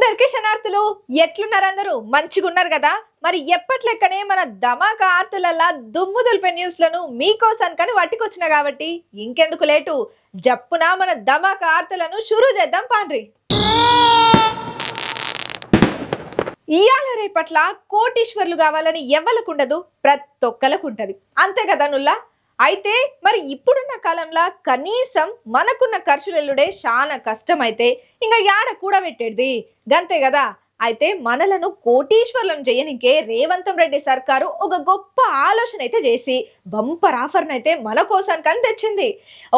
అందరికీ శనార్థులు. ఎట్లున్నారందరూ? మంచిగున్నారు కదా? మరి ఎప్పట్లెక్కనే మన ధమాకా ఆర్తలల్లా దుమ్ము దులిపే న్యూస్లను మీకోసానికని పట్టుకొచ్చిన కాబట్టి ఇంకెందుకు లేటు, జప్పున మన ధమాకా ఆర్తలను షురూ చేద్దాం పాండ్రి. ఇయాల రేపట్ల కోటీశ్వర్లు కావాలని ఎవ్వలకుండదు, ప్రతి ఒక్కలకు ఉంటది, అంతే కదా నుల్లా? అయితే మరి ఇప్పుడున్న కాలంలో కనీసం మనకున్న ఖర్చులెల్లుడే చాలా కష్టమైతే ఇంకా యాడ కూడా పెట్టేది గంతే కదా. అయితే మనలను కోటీశ్వర్లను చేయనికే రేవంత్ రెడ్డి సర్కారు ఒక గొప్ప ఆలోచన అయితే చేసి బంపర్ ఆఫర్ను అయితే మన కోసానికని తెచ్చింది.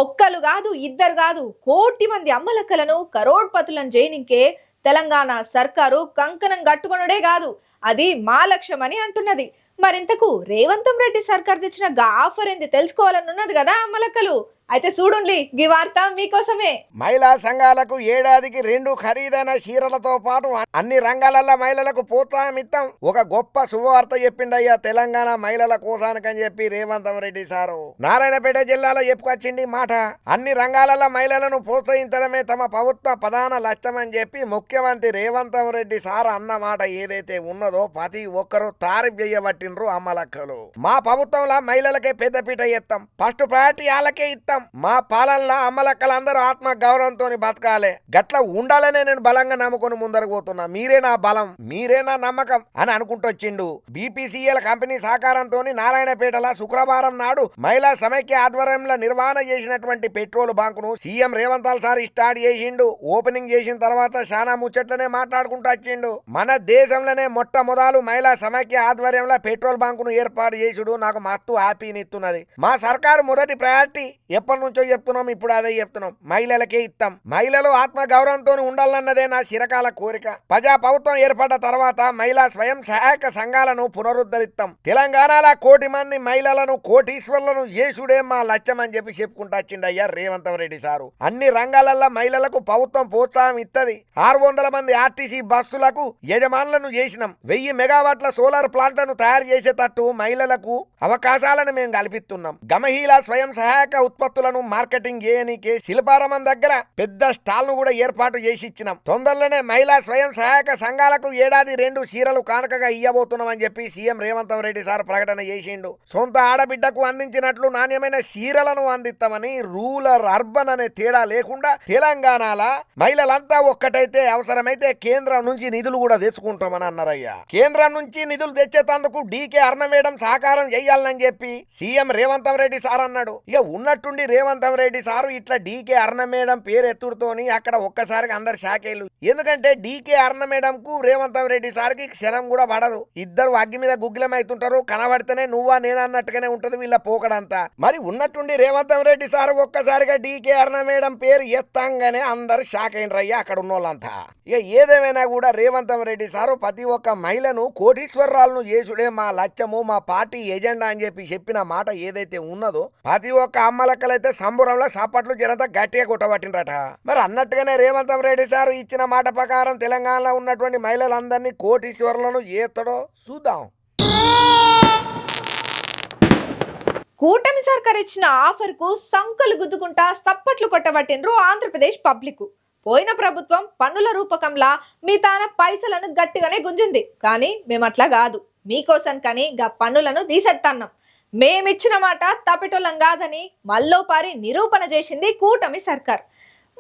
ఒక్కరు కాదు, ఇద్దరు కాదు, కోటి మంది అమ్మలక్కలను కరోడ్పతులను చేయనికే తెలంగాణ సర్కారు కంకణం కట్టుకొనుడే కాదు, అది మా లక్ష్యం అని అంటున్నది. మరింతకు రేవంత్ రెడ్డి సర్కార్ తెచ్చిన ఆఫర్ ఏంది తెలుసుకోవాలని ఉన్నది కదా అమ్మలక్కలు. అయితే చూడుండి, ఈ వార్త మీకోసమే. మహిళా సంఘాలకు ఏడాదికి 2 ఖరీదైన చీరలతో పాటు అన్ని రంగాలలో మహిళలకు ప్రోత్సాహం ఇస్తాం. ఒక గొప్ప శుభవార్త చెప్పిండయ్యా తెలంగాణ మహిళల కోసానికని చెప్పి రేవంత్ రెడ్డి సారు నారాయణపేట జిల్లాలో చెప్పుకొచ్చింది మాట. అన్ని రంగాలలో మహిళలను ప్రోత్సహించడమే తమ ప్రభుత్వ ప్రధాన లక్ష్యం అని చెప్పి ముఖ్యమంత్రి రేవంత్ రెడ్డి సార్ అన్న మాట ఏదైతే ఉన్నదో ప్రతి ఒక్కరూ తారీఫ్ చేయబట్టినరు అమ్మలక్కలు. మా ప్రభుత్వంలో మహిళలకే పెద్దపీట ఎత్తాం, ఫస్ట్ ప్రయారిటీ వాళ్ళకే ఇస్తాం. మా పాలనలో అమ్మలక్కలందరూ ఆత్మ గౌరవంతో బతకాలే, గట్ల ఉండాలనే నేను బలంగా నమ్ముకొని ముందరకు పోతున్నా. మీరే నా బలం, మీరే నా నమ్మకం అని అనుకుంటొచ్చిండు. బీపీసీఎల్ కంపెనీ సహకారంతో నారాయణపేటలో శుక్రవారం నాడు మహిళా సమైక్య ఆధ్వర్యంలో నిర్వహణ చేసినటువంటి పెట్రోల్ బంకును సీఎం రేవంత్ సార్ స్టార్ట్ చేసిండు. ఓపెనింగ్ చేసిన తర్వాత చాలా ముచ్చట్లనే మాట్లాడుకుంటూ వచ్చిండు. మన దేశంలోనే మొట్టమొదలు మహిళా సమైక్య ఆధ్వర్యంలో పెట్రోల్ బంకును ఏర్పాటు చేసుడు నాకు మస్తు హ్యాపీనిస్తున్నది. మా సర్కారు మొదటి ప్రయారిటీ ఎప్పటి నుంచో చెప్తున్నాం, ఇప్పుడు అదే చెప్తున్నాం, మహిళలకే ఇస్తాం. మహిళలు ఆత్మ గౌరవంతో ఉండాలన్నదే నా చిరకాల కోరిక. ప్రజా ప్రభుత్వం ఏర్పడ్డ తర్వాత మహిళా స్వయం సహాయక సంఘాలను పునరుద్ధరిస్తాం. తెలంగాణలో 1 కోటి మంది మహిళలను కోటీశ్వర్లను చేసుడే మా లక్ష్యం అని చెప్పి చెప్పుకుంటా వచ్చిండయ్యా రేవంత్ రెడ్డి సారు. అన్ని రంగాలలో మహిళలకు ప్రభుత్వం ప్రోత్సాహం ఇస్తుంది. 600 మంది ఆర్టీసీ బస్సులకు యజమానులను చేసినాం. 1000 మెగావాట్ల సోలార్ ప్లాంట్లను తయారు చేసేటట్టు మహిళలకు అవకాశాలను మేము కల్పిస్తున్నాం. గమహీల స్వయం సహాయక ఉత్పత్తులను మార్కెటింగ్ చేయనీకే శిల్పారామం దగ్గర పెద్ద స్టాల్ ను కూడా ఏర్పాటు చేసి ఇచ్చినాం. తొందరలోనే మహిళా స్వయం సహాయక సంఘాలకు ఏడాది 2 చీరలు కానుకగా ఇయ్యబోతున్నామని చెప్పి సీఎం రేవంత్ రెడ్డి సార్ ప్రకటన చేసిండు. సొంత ఆడబిడ్డకు అందించినట్లు నాణ్యమైన చీరలను అందిస్తామని రూరల్ అర్బన్ అనే తేడా లేకుండా తెలంగాణలో మహిళలంతా ఒక్కటైతే అవసరమైతే కేంద్రం నుంచి నిధులు కూడా తెచ్చుకుంటామని అన్నారయ్యా. కేంద్రం నుంచి నిధులు తెచ్చేటందుకు డీకే అరుణ మేడం సహకారం చేయాలని చెప్పి సీఎం రేవంత్ రెడ్డి సార్ అన్నాడు. ఇక ఉన్నట్టుండి రేవంత్ రెడ్డి సారు ఇట్లా డీకే అరుణ మేడం పేరు ఎత్తుడుతోని అక్కడ ఒక్కసారిగా అందరు షాకేలు. ఎందుకంటే డీకే అరుణ మేడం కు రేవంత్ రెడ్డి సార్కి క్షణం కూడా పడదు. ఇద్దరు అగ్గి మీద గుగ్గిలం అవుతుంటారు, కనబడితేనే నువ్వా నేనా అన్నట్టుగానే ఉంటది వీళ్ళ పోకడంతా. మరి ఉన్నట్టుండి రేవంత్ రెడ్డి సార్ ఒక్కసారిగా డీకే అరుణ మేడం పేరు ఎత్తంగానే అందరు షాక్ అయినరయ్యా అక్కడ ఉన్న వాళ్ళంతా. ఇక ఏదేమైనా కూడా రేవంత్ రెడ్డి సారు ప్రతి ఒక్క మహిళను కోటీశ్వరరాలను చేసుడే మా లక్ష్యము, మా పార్టీ ఎజెండా అని చెప్పి చెప్పిన మాట ఏదైతే ఉన్నదో ప్రతి ఒక్క అమ్మలక్కలైతే సంబురంలో సాపట్లు జనంతా గట్టిగా కొట్టబట్టినరట. మరి అన్నట్టుగానే రేవంత్ రెడ్డి సార్ ఇచ్చిన మాట ప్రకారం తెలంగాణలో ఉన్నటువంటి మహిళలందరినీ కోటీశ్వరులను చేస్తాడో చూద్దాం. కూటమి సర్కార్ ఇచ్చిన ఆఫర్ కు సంకలు గుద్దుకుంటా సప్పట్లు కొట్టబట్టినరు ఆంధ్రప్రదేశ్ పబ్లిక్. పోయిన ప్రభుత్వం పన్నుల రూపకంలా మీ తాన పైసలను గట్టిగానే గుంజింది, కానీ మేమట్లా కాదు, మీకోసం కానీ గా పన్నులను తీసేత్తన్నాం, మేమిచ్చిన మాట తప్పిటోళ్ళం కాదని మల్లోపారి నిరూపణ చేసింది కూటమి సర్కార్.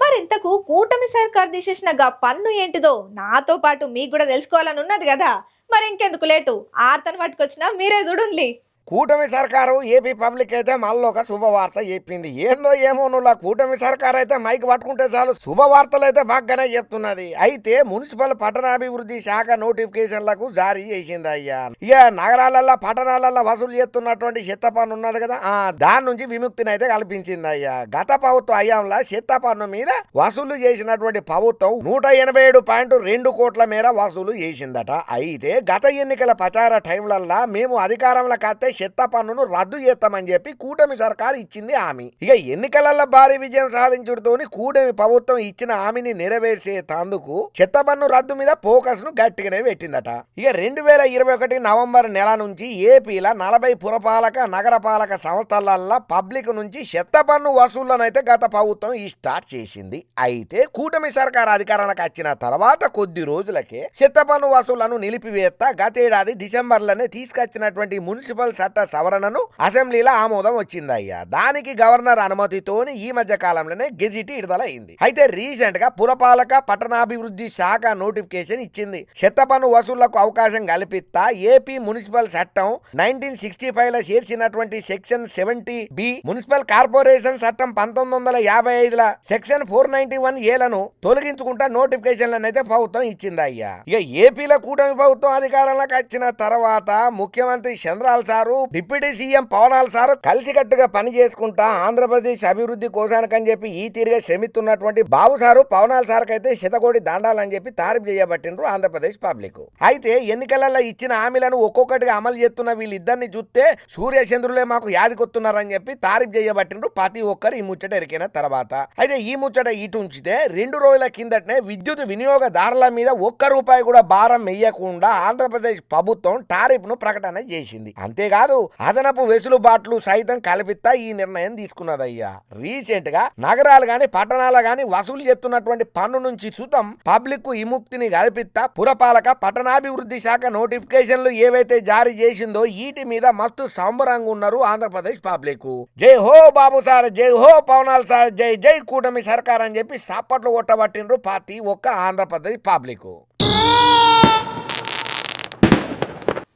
మరింతకు కూటమి సర్కార్ తీసేసిన గా పన్ను ఏంటిదో నాతో పాటు మీకు కూడా తెలుసుకోవాలని ఉన్నది కదా. మరి ఇంకెందుకు లేటు, ఆర్తను పట్టుకొచ్చినా మీరే చూడండి. కూటమి సర్కారు ఏపీ పబ్లిక్ అయితే మళ్ళీ ఒక శుభవార్త చెప్పింది. ఏందో ఏమో నువ్వు కూటమి సర్కారు అయితే మైక్ పట్టుకుంటే చాలు శుభవార్తలు అయితే బాగానే చెప్తున్నది. అయితే మున్సిపల్ పట్టణాభివృద్ధి శాఖ నోటిఫికేషన్లకు జారీ చేసింది అయ్యా. ఇక నగరాలల్లో పట్టణాలల్లో వసూలు చేస్తున్నటువంటి చెత్త పన్ను ఉన్నది కదా, దాని నుంచి విముక్తిని అయితే కల్పించింది అయ్యా. గత ప్రభుత్వ హయాంలో చెత్త పన్ను మీద వసూలు చేసినటువంటి ప్రభుత్వం 187.2 కోట్ల మేర వసూలు చేసిందట. అయితే గత ఎన్నికల ప్రచార టైంలల్లా మేము అధికారంలోకి వస్తే చెత్త పన్నును రద్దు చేస్తామని చెప్పి కూటమి సర్కారు ఇచ్చింది హామీ. ఇక ఎన్నికలలో భారీ విజయం సాధించుడుతోని కూటమి ప్రభుత్వం ఇచ్చిన హామీని నెరవేర్చేందుకు చెత్త పన్ను రద్దు మీద ఫోకస్ ను గట్టిగానే పెట్టిందట. ఇక 2021 నవంబర్ నెల నుంచి ఏపీల 40 పురపాలక నగరపాలక సంస్థలల్లో పబ్లిక్ నుంచి చెత్త పన్ను వసూళ్లనైతే గత ప్రభుత్వం స్టార్ట్ చేసింది. అయితే కూటమి సర్కార్ అధికారానికి వచ్చిన తర్వాత కొద్ది రోజులకే చెత్త పన్ను వసూళ్లను నిలిపివేస్తా గతేడాది డిసెంబర్లోనే తీసుకొచ్చినటువంటి మున్సిపల్ చట్ట సవరణను అసెంబ్లీలో ఆమోదం వచ్చిందయ్యా. దానికి గవర్నర్ అనుమతితోని ఈ మధ్య కాలంలోనే గెజిట్ విడుదలైంది. అయితే రీసెంట్ గా పురపాలక పట్టణాభివృద్ధి శాఖ నోటిఫికేషన్ ఇచ్చింది. చెత్త పన్ను వసూళ్లకు అవకాశం కల్పిస్తా ఏపీ మున్సిపల్ చట్టం 1965 లో చేర్చినటువంటి సెక్షన్ 70B, మున్సిపల్ కార్పొరేషన్ చట్టం 1955 సెక్షన్ 491A తొలగించుకుంటా నోటిఫికేషన్లను అయితే ప్రభుత్వం ఇచ్చింది అయ్యా. ఇక ఏపీలో కూటమి ప్రభుత్వం అధికారంలోకి వచ్చిన తర్వాత ముఖ్యమంత్రి చంద్రాల్ సారు, డిప్యూటీ సీఎం పవనాల్ సారు కలిసికట్టుగా పని చేసుకుంటా ఆంధ్రప్రదేశ్ అభివృద్ధి కోసానికని చెప్పి ఈ తీరుగా శ్రమిస్తున్నటువంటి బాబు సారు పవనాల్ సార్కి అయితే శతకోటి దండాలని చెప్పి తారీఫ్ చేయబట్టిండ్రు ఆంధ్రప్రదేశ్ పబ్లిక్. అయితే ఎన్నికలలో ఇచ్చిన హామీలను ఒక్కొక్కటిగా అమలు చేస్తున్న వీళ్ళిద్దరిని చూస్తే సూర్యచంద్రులే మాకు యాదికొస్తున్నారని చెప్పి తారీఫ్ చేయబట్టిండ్రు ప్రతి ఒక్కరు ఈ ముచ్చట ఎరికిన తర్వాత. అయితే ఈ ముచ్చట ఇటు ఉంచితే 2 రోజుల కిందటనే విద్యుత్ వినియోగదారుల మీద ₹1 కూడా భారం వేయకుండా ఆంధ్రప్రదేశ్ ప్రభుత్వం టారిఫ్ ను ప్రకటన చేసింది. అంతేకాదు అదనపు వెసులుబాట్లు సైతం కల్పిస్తా ఈ నిర్ణయం తీసుకున్నదయ్యా. రీసెంట్ గా నగరాలు గాని పట్టణాలు గాని వసూలు చేస్తున్నటువంటి పన్ను నుంచి సుతం పబ్లిక్ కు విముక్తిని కల్పిస్తా పురపాలక పట్టణాభివృద్ధి శాఖ నోటిఫికేషన్లు ఏవైతే జారీ చేసిందో వీటి మీద మస్తు సంబరంగా ఉన్నారు ఆంధ్రప్రదేశ్ పబ్లిక్. జై హో బాబు సార్, జై హో పవనాల్ సార్, జై జై కూటమి సర్కార్ అని చెప్పి సప్పట్లు కొట్టబట్టిండ్రు ప్రతి ఒక్క ఆంధ్రప్రదేశ్ పబ్లిక్.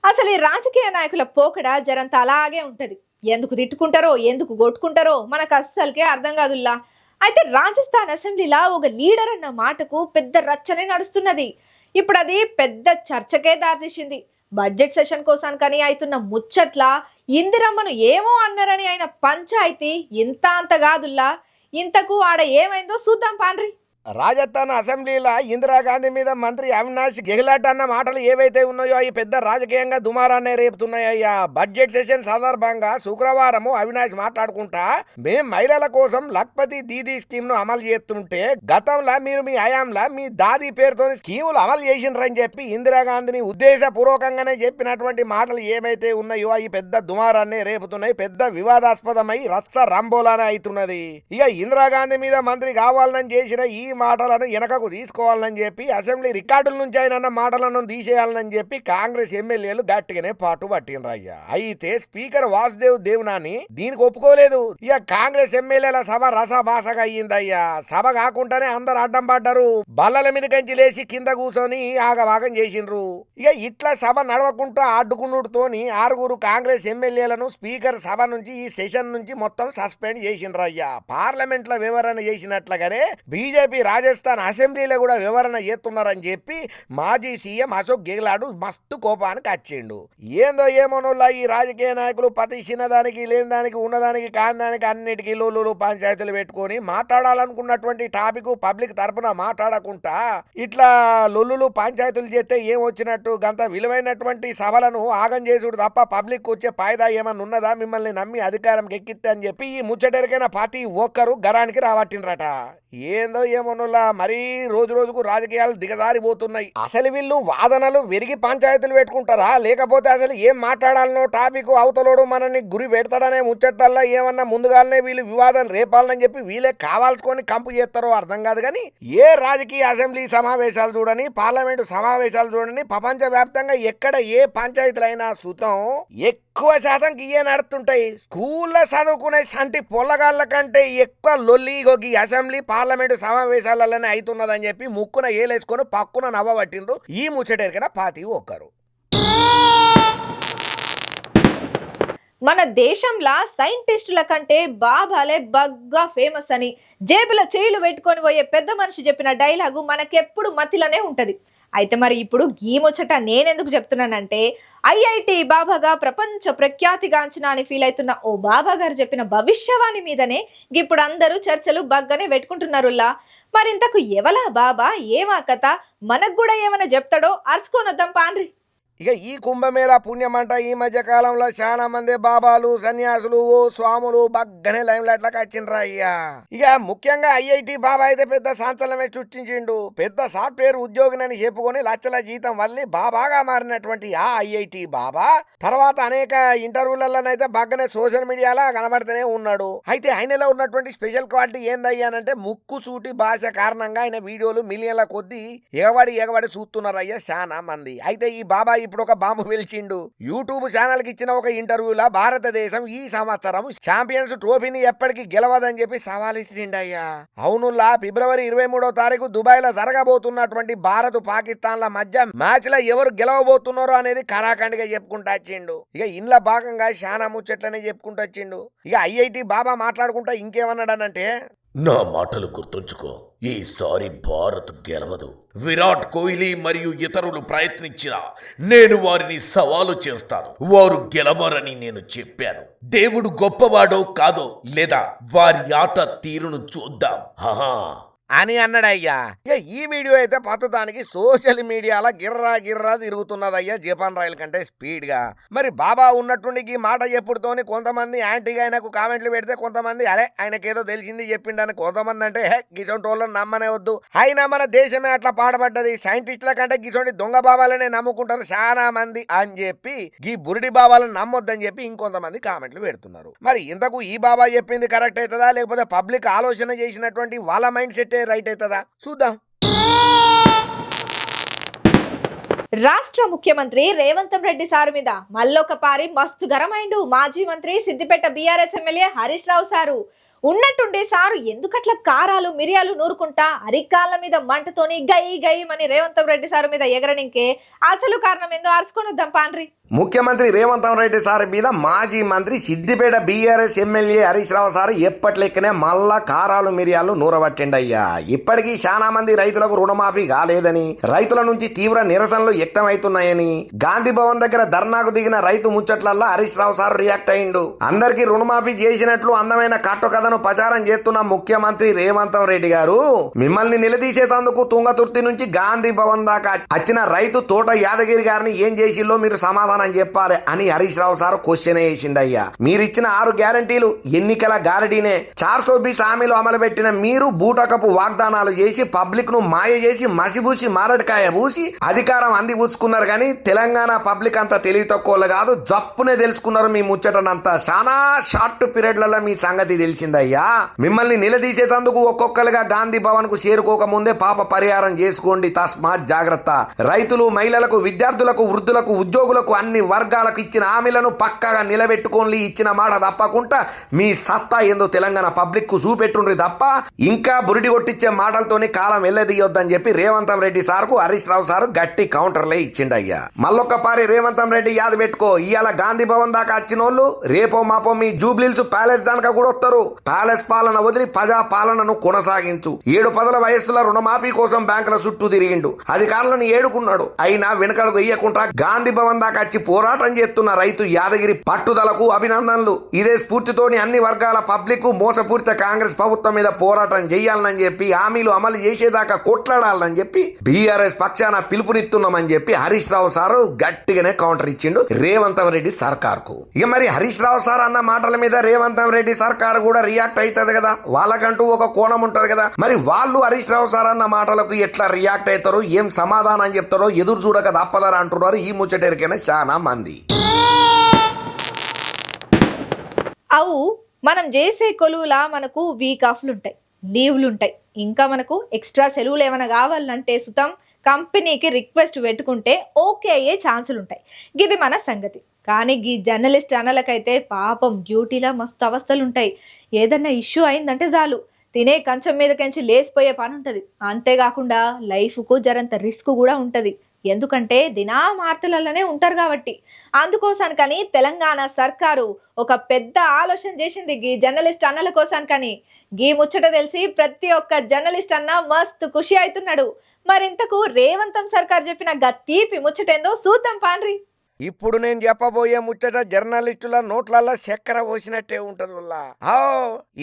అసలు ఈ రాజకీయ నాయకుల పోకడ జరంత అలాగే ఉంటది. ఎందుకు తిట్టుకుంటారో ఎందుకు కొట్టుకుంటారో మనకు అస్సలకే అర్థం కాదుల్లా. అయితే రాజస్థాన్ అసెంబ్లీలో ఒక లీడర్ అన్న మాటకు పెద్ద రచ్చనే నడుస్తున్నది. ఇప్పుడు అది పెద్ద చర్చకే దారితీసింది. బడ్జెట్ సెషన్ కోసానికని అవుతున్న ముచ్చట్ల ఇందిరమ్మను ఏమో అన్నారని ఆయన పంచాయతీ ఇంత అంత కాదుల్లా. ఇంతకు ఆడ ఏమైందో చూద్దాం పాండ్రి. రాజస్థాన్ అసెంబ్లీలో ఇందిరాగాంధీ మీద మంత్రి అవినాష్ గెహ్లాట్ అన్న మాటలు ఏవైతే ఉన్నాయో అవి పెద్ద రాజకీయంగా దుమారాన్ని రేపుతున్నాయ్యా. బడ్జెట్ సెషన్ సందర్భంగా శుక్రవారం అవినాష్ మాట్లాడుకుంటా మేం మహిళల కోసం లక్పతి దీదీ స్కీమ్ ను అమలు చేస్తుంటే గతంలో మీరు మీ హయాంలో మీ దాది పేరుతో స్కీములు అమలు చేసిండ్రని చెప్పి ఇందిరాగాంధీని ఉద్దేశపూర్వకంగానే చెప్పినటువంటి మాటలు ఏవైతే ఉన్నాయో అవి పెద్ద దుమారాన్ని రేపుతున్నాయి. పెద్ద వివాదాస్పదమై రచ్చ రంబోలానే అవుతున్నది. ఇక ఇందిరాగాంధీ మీద మంత్రి కావాలని చేసిన ఈ మాటలను వెనకకు తీసుకోవాలని చెప్పి అసెంబ్లీ రికార్డుల నుంచి ఆయన మాటలను తీసేయాలని చెప్పి కాంగ్రెస్ ఎమ్మెల్యేలు గట్టిగానే పాటు పట్టినరయ్యా. అయితే స్పీకర్ వాసుదేవ్ దేవ్నాని దీనికి ఒప్పుకోలేదు. ఇక కాంగ్రెస్ ఎమ్మెల్యేల సభ రసభాసగా అయ్యిందయ్యా. సభ కాకుండానే అందరు అడ్డం పడ్డారు. బల్లల మీద కంచి లేచి కింద కూర్చొని ఆగవాగం చేసిండ్రు. ఇక ఇట్లా సభ నడవకుండా అడ్డుకున్నతోని 6 కాంగ్రెస్ ఎమ్మెల్యేలను స్పీకర్ సభ నుంచి ఈ సెషన్ నుంచి మొత్తం సస్పెండ్ చేసిండ్రయ్యా. పార్లమెంట్ లో వివరణ చేసినట్లుగానే బీజేపీ రాజస్థాన్ అసెంబ్లీలో కూడా వివరణ చేస్తున్నారని చెప్పి మాజీ సీఎం అశోక్ గెహ్లాట్ మస్తు కోపానికి వచ్చిండు. ఏందో ఏమోనోలా ఈ రాజకీయ నాయకులు ప్రతి చిన్నదానికి లేని దానికి ఉన్నదానికి కాని దానికి అన్నిటికీ లోలు పంచాయతీలు పెట్టుకొని మాట్లాడాలనుకున్నటువంటి టాపిక్ పబ్లిక్ తరపున మాట్లాడకుండా ఇట్లా లొల్లులు పంచాయతీలు చేస్తే ఏం వచ్చినట్టు గంత విలువైనటువంటి సభలను ఆగం చేసుడు తప్ప పబ్లిక్ వచ్చే ఫాయిదా ఏమన్నా ఉన్నదా మిమ్మల్ని నమ్మి అధికారం ఎక్కిస్తే అని చెప్పి ఈ ముచ్చటెరికైన ప్రతి ఒక్కరు గరానికి రాబట్టిండ్రట. ఏందో ఏమోనులా మరీ రోజు రోజుకు రాజకీయాలు దిగజారిపోతున్నాయి. అసలు వీళ్ళు వాదనలు విరిగి పంచాయతీలు పెట్టుకుంటారా లేకపోతే అసలు ఏం మాట్లాడాలనో టాపిక్ అవతలోడు మనల్ని గురి పెడతాడనే ముచ్చట్లల్లో ఏమన్నా ముందుగానే వీళ్ళు వివాదం రేపాలని చెప్పి వీళ్ళే కావాల్సుకొని కంపు చేస్తారో అర్థం కాదు. కానీ ఏ రాజకీయ అసెంబ్లీ సమావేశాలు చూడని పార్లమెంటు సమావేశాలు చూడని ప్రపంచవ్యాప్తంగా ఎక్కడ ఏ పంచాయతీలైనా సుతం ఎక్కువ శాతం ఇయే నడుతుంటాయి. స్కూల్లో చదువుకునే సంటి పొల్లగాళ్ళ కంటే ఎక్కువ లొల్లి ఈ అసెంబ్లీ పార్లమెంటు సమావేశాలలోనే అవుతున్నదని చెప్పి ముక్కున ఏలేసుకొని పక్కున నవ్వబట్టిండ్రు ఈ ముచ్చటెరికైనా ప్రతి ఒక్కరు. మన దేశంలో సైంటిస్టుల కంటే బాబాలే బగ్గా ఫేమస్ అని జేబుల చేయిలు పెట్టుకొని పోయే పెద్ద మనిషి చెప్పిన డైలాగు మనకెప్పుడు మతిలోనే ఉంటది. అయితే మరి ఇప్పుడు గీ ముచ్చట నేనెందుకు చెప్తున్నానంటే ఐఐటి బాబాగా ప్రపంచ ప్రఖ్యాతిగాంచిన అని ఫీల్ అవుతున్న ఓ బాబా గారు చెప్పిన భవిష్యవాణి మీదనే ఇప్పుడు అందరూ చర్చలు బగ్గనే పెట్టుకుంటున్నారులా. మరింతకు ఎవలా బాబా ఏమా కథ మనకు కూడా ఏమైనా చెప్తాడో అర్చుకోనొద్దాం పాండ్రి. ఇక ఈ కుంభమేళా పుణ్యమంట ఈ మధ్య కాలంలో చాలా మంది బాబాలు సన్యాసులు ఓ స్వాములు బగ్గనే లైమ్ లైట్లకు వచ్చిండ్రా అయ్యా. ఇక ముఖ్యంగా ఐఐటి బాబా అయితే పెద్ద సంచలనమే సృష్టించిండు. పెద్ద సాఫ్ట్వేర్ ఉద్యోగినని చెప్పుకొని లక్షల జీతం వల్లి బాబాగా మారినటువంటి ఆ ఐఐటి బాబా తర్వాత అనేక ఇంటర్వ్యూలలోనైతే బగ్గనే సోషల్ మీడియాలో కనబడితేనే ఉన్నాడు. అయితే ఆయనలో ఉన్నటువంటి స్పెషల్ క్వాలిటీ ఏందయ్యానంటే ముక్కు సూటి భాష కారణంగా ఆయన వీడియోలు మిలియన్ల కొద్దీ ఎగబడి చూస్తున్నారు అయ్యా చాలా మంది. అయితే ఈ బాబా ఇప్పుడు ఒక బాంబు పిలిచిండు. యూట్యూబ్ ఛానల్ కి ఇచ్చిన ఒక ఇంటర్వ్యూలో భారతదేశం ఈ సంవత్సరం ఛాంపియన్స్ ట్రోఫీని ఎప్పటికీ గెలవదని చెప్పి సవాల్ ఇచ్చిండయ్యా. అవునులా ఫిబ్రవరి 23వ తారీఖు దుబాయ్ లో జరగబోతున్నటువంటి భారత్ పాకిస్తాన్ల మధ్య మ్యాచ్ లో ఎవరు గెలవబోతున్నారో అనేది కరాఖండిగా చెప్పుకుంటూ వచ్చిండు. ఇక ఇంట్లో భాగంగా చాలా ముచ్చట్లనే చెప్పుకుంటూ వచ్చిండు. ఇక ఐఐటి బాబా మాట్లాడుకుంటా ఇంకేమన్నాడనంటే, నా మాటలు గుర్తుంచుకో, ఈసారి భారత్ గెలవదు. విరాట్ కోహ్లీ మరియు ఇతరులు ప్రయత్నించినా నేను వారిని సవాలు చేస్తాను. వారు గెలవరని నేను చెప్పాను. దేవుడు గొప్పవాడో కాదో లేదా వారి ఆట తీరును చూద్దాం అని అన్నాడయ్యా. ఇక ఈ వీడియో అయితే ప్రస్తుతానికి సోషల్ మీడియాలో గిర్రా తిరుగుతున్నదయ్యా జపాన్ రైలు కంటే స్పీడ్ గా. మరి బాబా ఉన్నట్టుండి ఈ మాట చెప్పుడుతోని కొంతమంది యాంటీగా ఆయనకు కామెంట్లు పెడితే, కొంతమంది అరే ఆయనకేదో తెలిసింది చెప్పిండని, కొంతమంది అంటే గిసొంటోళ్ళని నమ్మనే వద్దు, అయినా మన దేశమే అట్లా పాడబడ్డది, సైంటిస్టుల కంటే గిసొంటి దొంగ బాబాలనే నమ్ముకుంటారు చాలా మంది అని చెప్పి ఈ బురిడి బాబాలను నమ్మొద్దని చెప్పి ఇంకొంతమంది కామెంట్లు పెడుతున్నారు. మరి ఇంతకు ఈ బాబా చెప్పింది కరెక్ట్ అవుతుందా లేకపోతే పబ్లిక్ ఆలోచన చేసినటువంటి వాళ్ళ మైండ్ సెట్ రైట్ అవుతుందా చూద్దాం. రాష్ట్ర ముఖ్యమంత్రి రేవంత్ రెడ్డి సారు మీద మళ్ళొక పారి మస్తు గరమైండు మాజీ మంత్రి Siddipet BRS MLA Harish Rao sir. ఉన్నట్టుండే sir ఎందుకట్లా కారాలు మిరియాలు నూరుకుంటా అరికాళ్ళ మీద మంటతోని గై అని రేవంత్ రెడ్డి సారు మీద ఎగరనింకే అసలు కారణం ఏందో అరుచుకొని వద్దాం పాండ్రి. ముఖ్యమంత్రి రేవంత్ రెడ్డి సార్ మీద మాజీ మంత్రి Siddipet BRS MLA Harish Rao sir ఎప్పట్లెక్కనే మళ్ళా కారాలు మిరియాలు నూరబట్టిండయ్యా. ఇప్పటికీ చాలా మంది రైతులకు రుణమాఫీ కాలేదని, రైతుల నుంచి తీవ్ర నిరసనలు వ్యక్తమవుతున్నాయని గాంధీ భవన్ దగ్గర ధర్నాకు దిగిన రైతు ముచ్చట్లల్లో హరీష్ రావు సార్ రియాక్ట్ అయిండు. అందరికీ రుణమాఫీ చేసినట్లు అందమైన కట్టుకథను ప్రచారం చేస్తున్న ముఖ్యమంత్రి రేవంత్ రెడ్డి గారు మిమ్మల్ని నిలదీసేందుకు తుంగతుర్తి నుంచి గాంధీ భవన్ దాకా వచ్చిన రైతు తోట యాదగిరి గారిని ఏం చేసిల్లో మీరు సమాధానం చెప్పాలి అని హరీష్ రావు సార్ క్వశ్చన్ వేసిండయ్యా. మీరిచ్చిన 6 గ్యారంటీలు ఎన్నికల గారడీనే. 420 హామీలు అమలు పెట్టిన మీరు బూటకపు వాగ్దానాలు చేసి పబ్లిక్ ను మాయ చేసి మసిబూసి మారడికాయ పూసి అధికారం అందిపుచ్చుకున్నారు. కానీ తెలంగాణ పబ్లిక్ అంతా తెలివి తక్కువ కాదు, జప్పునే తెలుసుకున్నారు మీ ముచ్చటనంతా. చాలా షార్ట్ పీరియడ్లలో మీ సంగతి తెలిసిందయ్యా. మిమ్మల్ని నిలదీసేందుకు ఒక్కొక్కరుగా గాంధీ భవన్ కు చేరుకోక ముందే పాప పరిహారం చేసుకోండి, తస్మాత్ జాగ్రత్త. రైతులు, మహిళలకు, విద్యార్థులకు, వృద్ధులకు, ఉద్యోగులకు అన్ని వర్గాలకు ఇచ్చిన హామీలను పక్కాగా నిలబెట్టుకోండి. ఇచ్చిన మాట తప్పకుండా మీ సత్తా ఏందో తెలంగాణ పబ్లిక్ కు చూపెట్టుండ్రి తప్ప ఇంకా బురిడి కొట్టించే మాటలతోనే కాలం వెళ్ళదీయొద్దని చెప్పి రేవంత్ రెడ్డి సార్ కు హరీష్ రావు సార్ గట్టి కౌంటర్లే ఇచ్చిండయ్యా. మళ్ళొక్కపారి రేవంత్ రెడ్డి యాద పెట్టుకో, ఇవాళ గాంధీ భవన్ దాకా వచ్చినోళ్ళు రేపో మాపో మీ జూబ్లీల్స్ ప్యాలెస్ దాకా కూడా వస్తారు. ప్యాలెస్ పాలన వదిలి ప్రజా పాలనను కొనసాగించు. 7 పదుల వయస్సుల రుణమాఫీ కోసం బ్యాంకుల చుట్టూ తిరిగిండు, అధికారులను ఏడుకున్నాడు. అయినా వెనుకలకు వెయ్యకుండా గాంధీ భవన్ దాకా వచ్చి పోరాటం చేస్తున్న రైతు యాదగిరి పట్టుదలకు అభినందనలు. ఇదే స్ఫూర్తితోని అన్ని వర్గాల పబ్లిక్ మోసపూరిత కాంగ్రెస్ ప్రభుత్వం మీద పోరాటం చేయాలని చెప్పి, హామీలు అమలు చేసేదాకా కొట్లాడాలని చెప్పి బీఆర్ఎస్ పక్షాన పిలుపునిస్తున్నామని చెప్పి హరీష్ రావు సారు గట్టిగానే కౌంటర్ ఇచ్చిండు రేవంత్ రెడ్డి సర్కార్ కు. ఇక మరి హరీష్ రావు సార్ అన్న మాటల మీద రేవంత్ రెడ్డి సర్కార్ కూడా రియాక్ట్ అవుతుంది కదా, వాళ్ళకంటూ ఒక కోణం ఉంటది కదా. మరి వాళ్ళు హరీష్ రావు సార్ అన్న మాటలకు ఎట్లా రియాక్ట్ అవుతారో, ఏం సమాధానం చెప్తారో ఎదురు చూడక తప్పదరా అంటున్నారు ఈ ముచ్చటెరికైనా చాలా మంది. అవు మనం చేసే కొలువులా మనకు వీక్ ఆఫ్లు ఉంటాయి, లీవ్లు ఉంటాయి, ఇంకా మనకు ఎక్స్ట్రా సెలవులు ఏమైనా కావాలంటే సుతం కంపెనీకి రిక్వెస్ట్ పెట్టుకుంటే ఓకే అయ్యే ఛాన్సులు ఉంటాయి. ఇది మన సంగతి. కానీ ఈ జర్నలిస్ట్ అన్నలకైతే పాపం డ్యూటీలా మస్తు అవస్థలు ఉంటాయి. ఏదన్నా ఇష్యూ అయిందంటే చాలు తినే కంచం మీదకించి లేసిపోయే పని ఉంటుంది. అంతేకాకుండా లైఫ్కు జరంత రిస్క్ కూడా ఉంటుంది. ఎందుకంటే దినా వార్తలలోనే ఉంటారు కాబట్టి. అందుకోసానికని తెలంగాణ సర్కారు ఒక పెద్ద ఆలోచన చేసింది ఈ జర్నలిస్ట్ అన్నల కోసానికని. గీ ముచ్చట తెలిసి ప్రతి ఒక్క జర్నలిస్ట్ అన్న మస్తు ఖుషి అవుతున్నాడు. మరింతకు రేవంత్ సర్కార్ చెప్పిన గా తీపి ముచ్చటేందో చూద్దాం పాండ్రి. ఇప్పుడు నేను చెప్పబోయే ముచ్చట జర్నలిస్టుల నోట్లల్లో చక్కెర పోసినట్టే ఉంటది వల్లా.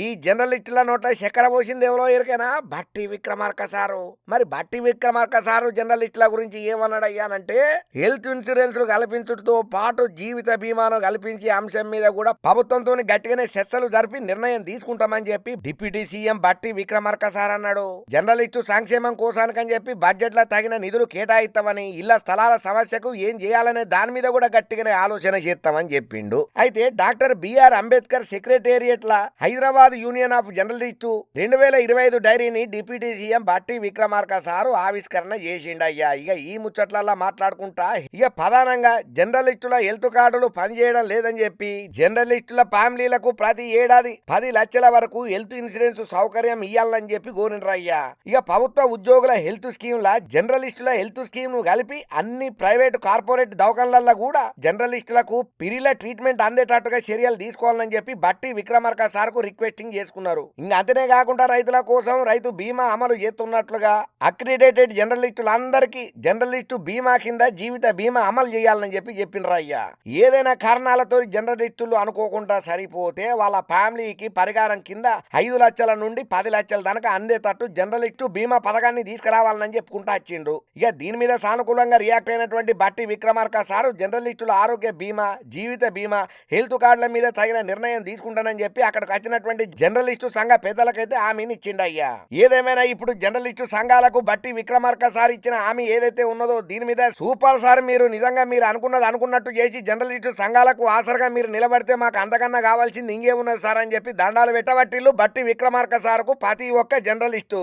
ఈ జర్నలిస్టుల నోట్ల చక్కెర పోసింది ఎవరో ఎరికేనా? బట్టి విక్రమార్క సారు. మరి బట్టి విక్రమార్క సారు జర్నలిస్టుల గురించి ఏమన్నాడయ్యానంటే, హెల్త్ ఇన్సూరెన్స్ కల్పించుటతో పాటు జీవిత బీమాను కల్పించే అంశం మీద కూడా ప్రభుత్వంతో గట్టిగానే చర్చలు జరిపి నిర్ణయం తీసుకుంటామని చెప్పి డిప్యూటీ సీఎం బట్టి విక్రమార్క సార్ అన్నాడు. జర్నలిస్టు సంక్షేమం కోసానికని చెప్పి బడ్జెట్ లో తగిన నిధులు కేటాయిస్తామని, ఇళ్ల స్థలాల సమస్యకు ఏం చేయాలనే దాని మీద కూడా గట్టిగానే ఆలోచన చేస్తామని చెప్పిండు. అయితే డాక్టర్ బిఆర్ అంబేద్కర్ సెక్రటేరియట్ లా హైదరాబాద్ యూనియన్ ఆఫ్ జర్నలిస్టు 2025 డైరీని డిప్యూటీ సీఎం బట్టి విక్రమార్క సారు ఆవిష్కరణ చేసిండయ్యా. ఇక ఈ ముచ్చట్లలా మాట్లాడుకుంటా ఇక ప్రధానంగా జర్నలిస్టుల హెల్త్ కార్డులు పనిచేయడం లేదని చెప్పి జర్నలిస్టుల ఫ్యామిలీలకు ప్రతి ఏడాది 10 లక్షల వరకు హెల్త్ ఇన్సూరెన్స్ సౌకర్యం ఇవ్వాలని చెప్పి కోరిండ్రయ్యా. ఇక ప్రభుత్వ ఉద్యోగుల హెల్త్ స్కీమ్ లా జర్నలిస్టుల హెల్త్ స్కీమ్ ను కలిపి అన్ని ప్రైవేట్ కార్పొరేట్ దవాఖానలలో కూడా జర్నలిస్టులకు పిరిల ట్రీట్మెంట్ అందేటట్టుగా చర్యలు తీసుకోవాలని చెప్పి బట్టి విక్రమార్క సార్ కు రిక్వెస్టింగ్ చేసుకున్నారు. ఇంకా అంతనే కాకుండా రైతుల కోసం రైతు బీమా అమలు చేస్తున్నట్లుగా అక్రిడేటెడ్ జర్నలిస్టులందరికీ జర్నలిస్టు బీమా కింద జీవిత బీమా అమలు చేయాలని చెప్పి చెప్పిండ్రయ్యా. ఏదైనా కారణాలతో జర్నలిస్టులు అనుకోకుండా సరిపోతే వాళ్ళ ఫ్యామిలీకి పరిహారం కింద 5 లక్షల నుండి 10 లక్షల దాకా అందేటట్టు జర్నలిస్టు బీమా పథకాన్ని తీసుకురావాలని చెప్పుకుంటా వచ్చిండ్రు. ఇక దీని మీద సానుకూలంగా రియాక్ట్ అయినటువంటి బట్టి విక్రమార్క సారు జర్నలిస్టుల ఆరోగ్య బీమా, జీవిత బీమా, హెల్త్ కార్డుల మీద తగిన నిర్ణయం తీసుకుంటానని చెప్పి అక్కడికి వచ్చినటువంటి జర్నలిస్టు సంఘ పెద్దలకైతే హామీని ఇచ్చిండయ్యా. ఏదేమైనా ఇప్పుడు జర్నలిస్టు సంఘాలకు బట్టి విక్రమార్క సార్ ఇచ్చిన హామీ ఏదైతే ఉన్నదో దీని మీద సూపర్ సార్, మీరు నిజంగా మీరు అనుకున్నది అనుకున్నట్టు చేసి జర్నలిస్టు సంఘాలకు ఆసరగా మీరు నిలబడితే మాకు అంతకన్నా కావాల్సింది ఇంకేమున్నది సార్ అని చెప్పి దండాలు పెట్టబట్టిల్లు బట్టి విక్రమార్క సార్కు ప్రతి ఒక్క జర్నలిస్టు.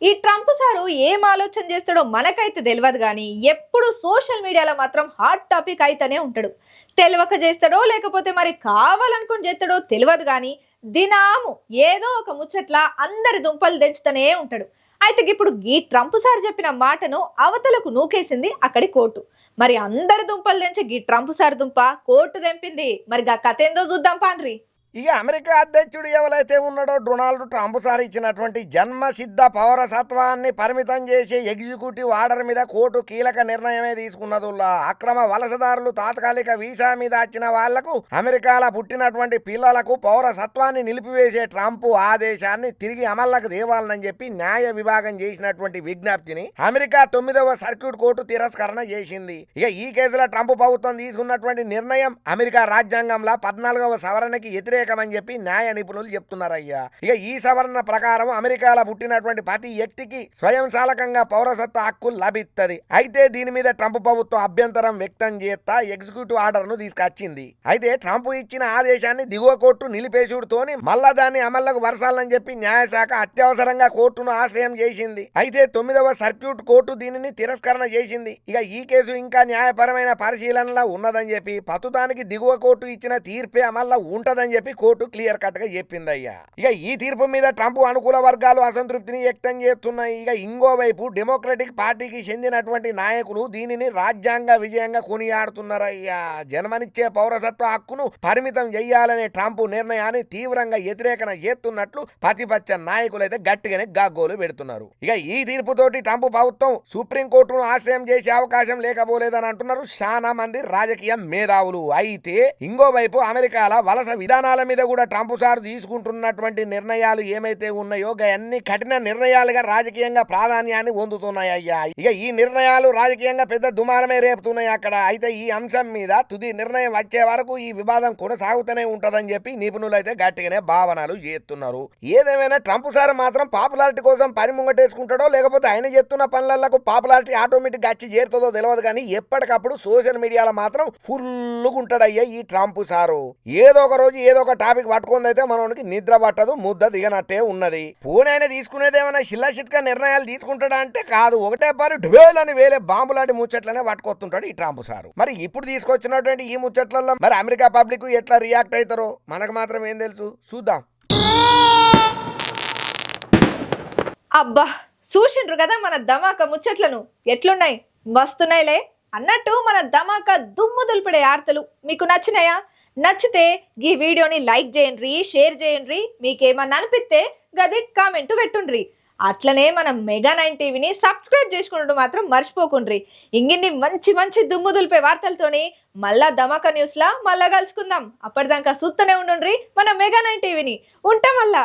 ఈ ట్రంప్ సారు ఏం ఆలోచన చేస్తాడో మనకైతే తెలియదు కానీ ఎప్పుడు సోషల్ మీడియాలో మాత్రం హాట్ టాపిక్ అయితేనే ఉంటాడు. తెలియక చేస్తాడో లేకపోతే మరి కావాలనుకుని చేస్తాడో తెలియదు కానీ దినాము ఏదో ఒక ముచ్చట్ల అందరి దుంపలు తెంచుతూనే ఉంటాడు. అయితే ఇప్పుడు ఈ ట్రంప్ సార్ చెప్పిన మాటను అవతలకు నూకేసింది అక్కడి కోర్టు. మరి అందరి దుంపలు తెంచి ఈ ట్రంప్ సార్ దుంప కోర్టు తెంపింది. మరి గా కథ ఏందో చూద్దాం పాండ్రి. ఇక అమెరికా అధ్యక్షుడు ఎవరైతే ఉన్నాడో డొనాల్డ్ ట్రంప్ సార్ ఇచ్చినటువంటి జన్మసిద్ధ పౌరసత్వాన్ని పరిమితం చేసే ఎగ్జిక్యూటివ్ ఆర్డర్ మీద కోర్టు కీలక నిర్ణయమే తీసుకున్నదుల్లా. అక్రమ వలసదారులు తాత్కాలిక వీసా మీద వచ్చిన వాళ్లకు అమెరికాలో పుట్టినటువంటి పిల్లలకు పౌరసత్వాన్ని నిలిపివేసే ట్రంప్ ఆదేశాన్ని తిరిగి అమల్లోకి తేవాలని చెప్పి న్యాయ విభాగం చేసినటువంటి విజ్ఞప్తిని అమెరికా 9వ సర్క్యూట్ కోర్టు తిరస్కరణ చేసింది. ఇక ఈ కేసులో ట్రంప్ ప్రభుత్వం తీసుకున్నటువంటి నిర్ణయం అమెరికా రాజ్యాంగంలో 14వ సవరణకి వ్యతిరేకమని చెప్పి న్యాయ నిపుణులు చెప్తున్నారయ్యా. ఇక ఈ సవరణ ప్రకారం అమెరికాలో పుట్టినటువంటి ప్రతి వ్యక్తికి స్వయం చాలకంగా పౌరసత్వ హక్కు లభిస్తుంది. అయితే దీని మీద ట్రంప్ ప్రభుత్వం అభ్యంతరం వ్యక్తం చేస్తా ఎగ్జిక్యూటివ్ ఆర్డర్ ను తీసుకొచ్చింది. అయితే ట్రంప్ ఇచ్చిన ఆదేశాన్ని దిగువ కోర్టు నిలిపేసుడుతోని మళ్ళా దాన్ని అమల్లోకి వరసాలని చెప్పి న్యాయశాఖ అత్యవసరంగా కోర్టును ఆశ్రయం చేసింది. అయితే 9వ సర్క్యూట్ కోర్టు దీనిని తిరస్కరణ చేసింది. ఇక ఈ కేసు ఇంకా న్యాయపరమైన పరిశీలనలో ఉన్నదని చెప్పి ప్రస్తుతానికి దిగువ కోర్టు ఇచ్చిన తీర్పే అమల్లో ఉంటదని చెప్పి కోర్టు క్లియర్ కట్ గా చెప్పిందయ్యా. ఇక ఈ తీర్పు మీద ట్రంప్ అనుకూల వర్గాలు అసంతృప్తిని వ్యక్తం చేస్తున్నాయి. ఇక ఇంకోవైపు డెమోక్రటిక్ పార్టీకి చెందినటువంటి నాయకులు దీనిని రాజ్యాంగ విజయంగా కొనియాడుతున్నారయ్యా. జన్మనిచ్చే పౌరసత్వ హక్కును పరిమితం చేయాలనే ట్రంప్ నిర్ణయాన్ని తీవ్రంగా వ్యతిరేకన చేస్తున్నట్లు ప్రతిపక్ష నాయకులైతే గట్టిగానే గాగోలు పెడుతున్నారు. ఇక ఈ తీర్పుతోటి ట్రంప్ ప్రభుత్వం సుప్రీంకోర్టును ఆశ్రయం చేసే అవకాశం లేకపోలేదని అంటున్నారు చాలా మంది రాజకీయ మేధావులు. అయితే ఇంకోవైపు అమెరికాల వలస విధానాల మీద కూడా ట్రంప్ సార్ తీసుకుంటున్నటువంటి నిర్ణయాలు ఏమైతే ఉన్నాయో అన్ని కఠిన నిర్ణయాలుగా రాజకీయంగా ప్రాధాన్యాన్ని పొందుతున్నాయ్యా. ఇక ఈ నిర్ణయాలు రాజకీయంగా పెద్ద దుమారమే రేపుతున్నాయి అక్కడ. అయితే ఈ అంశం మీద తుది నిర్ణయం వచ్చే వరకు ఈ వివాదం కొనసాగుతూనే ఉంటదని చెప్పి నిపుణులు అయితే గట్టిగానే భావనలు చేస్తున్నారు. ఏదేమైనా ట్రంప్ సార్ మాత్రం పాపులారిటీ కోసం పని ముంగటేసుకుంటాడో లేకపోతే ఆయన చేస్తున్న పనులకు పాపులారిటీ ఆటోమేటిక్ వచ్చి చేరుతుందో తెలియదు కానీ ఎప్పటికప్పుడు సోషల్ మీడియాలో మాత్రం ఫుల్గా ఉంటాడయ్యా ఈ ట్రంప్ సారు. ఏదో ఒక రోజు ఏదో ఒక టాపిక్ పట్టుకుంది అయితే మనకి నిద్ర పట్టదు, ముద్ద దిగనట్టే ఉన్నది. పూనైనా తీసుకునేది ఏమైనా శిల్లాశిత్క నిర్ణయాలు తీసుకుంటాడా అంటే కాదు, ఒకటే పారి ఢువేలని వేలే బాంబులాంటి ముచ్చట్లనే పట్టుకొస్తుంటాడు ఈ ట్రంప్ సారు. మరి ఇప్పుడు తీసుకొచ్చినటువంటి ఈ ముచ్చట్లలో మరి అమెరికా పబ్లిక్ ఎట్లా రియాక్ట్ అవుతారో మనకు మాత్రం ఏం తెలుసు, చూద్దాం. అబ్బా చూసిండ్రు కదా మన ధమాకా ముచ్చట్లను ఎట్లున్నాయి, వస్తున్నాయిలే అన్నట్టు మన ధమాకా దుమ్ము దులిపడే ఆర్తలు మీకు నచ్చినాయా? నచ్చితే ఈ వీడియోని లైక్ చేయండి, షేర్ చేయండి, మీకేమన్నా అనిపిస్తే గది కామెంట్ పెట్టుండ్రి. అట్లనే మనం మెగా 9 టీవీని సబ్స్క్రైబ్ చేసుకుంటూ మాత్రం మర్చిపోకుండ్రి. ఇంగిన్ని మంచి మంచి దుమ్ము దులిపే వార్తలతోని మళ్ళా ధమాకా న్యూస్ లా మళ్ళా కలుసుకుందాం. అప్పటిదాకా చూస్తూనే ఉండుండ్రి మన మెగా 9 టీవీని. ఉంటాం మళ్ళా.